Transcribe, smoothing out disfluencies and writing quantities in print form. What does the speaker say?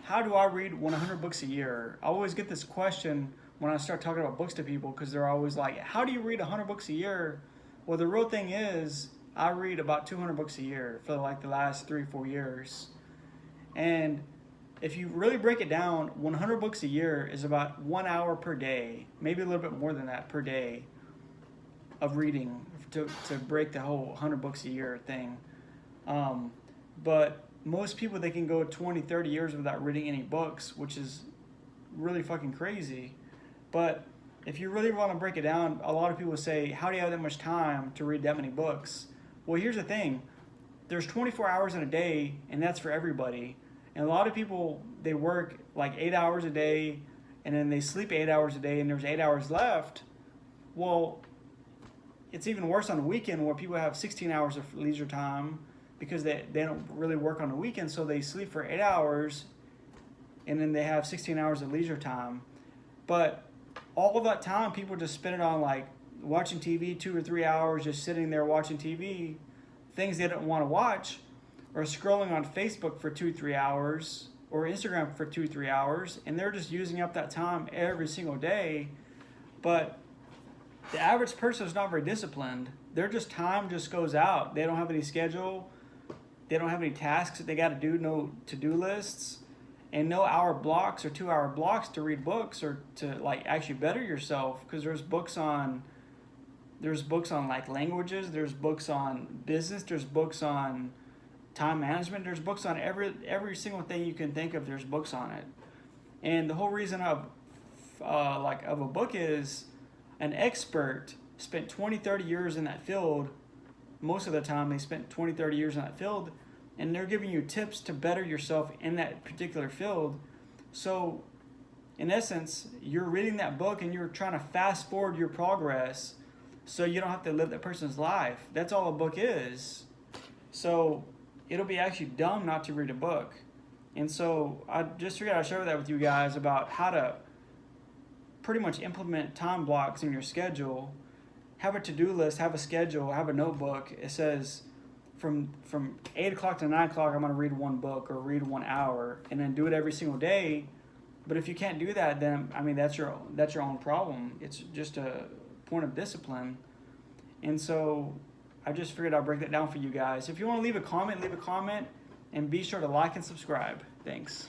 how do I read 100 books a year? I always get this question when I start talking about books to people because they're always like, how do you read 100 books a year? Well, the real thing is I read about 200 books a year for like the last 3-4 years. And if you really break it down, 100 books a year is about 1 hour per day, maybe a little bit more than that per day of reading to break the whole 100 books a year thing. But most people, they can go 20, 30 years without reading any books, which is really fucking crazy. But if you really want to break it down, a lot of people say, how do you have that much time to read that many books? Well, here's the thing. There's 24 hours in a day, and that's for everybody. And a lot of people, they work like 8 hours a day, and then they sleep 8 hours a day, and there's 8 hours left. Well, it's even worse on the weekend where people have 16 hours of leisure time because they don't really work on the weekend, so they sleep for 8 hours, and then they have 16 hours of leisure time. But all of that time, people just spend it on like watching TV 2 or 3 hours, just sitting there watching TV, things they don't want to watch, or scrolling on Facebook for 2-3 hours, or Instagram for 2-3 hours, and they're just using up that time every single day. But the average person is not very disciplined. Their just time just goes out. They don't have any schedule. They don't have any tasks that they got to do, no to-do lists, and no hour blocks or 2 hour blocks to read books or to like actually better yourself. Because there's books on like languages, there's books on business, there's books on time management, there's books on every single thing you can think of. There's books on it. And the whole reason of a book is an expert spent 20-30 years in that field. Most of the time they spent 20-30 years in that field, and they're giving you tips to better yourself in that particular field. So in essence, you're reading that book and you're trying to fast forward your progress so you don't have to live that person's life. That's all a book is. So it'll be actually dumb not to read a book. And so I just figured I'd share that with you guys about how to pretty much implement time blocks in your schedule. Have a to-do list, have a schedule, have a notebook. It says from 8 o'clock to 9 o'clock, I'm going to read one book or read 1 hour, and then do it every single day. But if you can't do that, then I mean that's your own problem. It's just a point of discipline. And so I just figured I'd break that down for you guys. If you want to leave a comment, and be sure to like and subscribe. Thanks.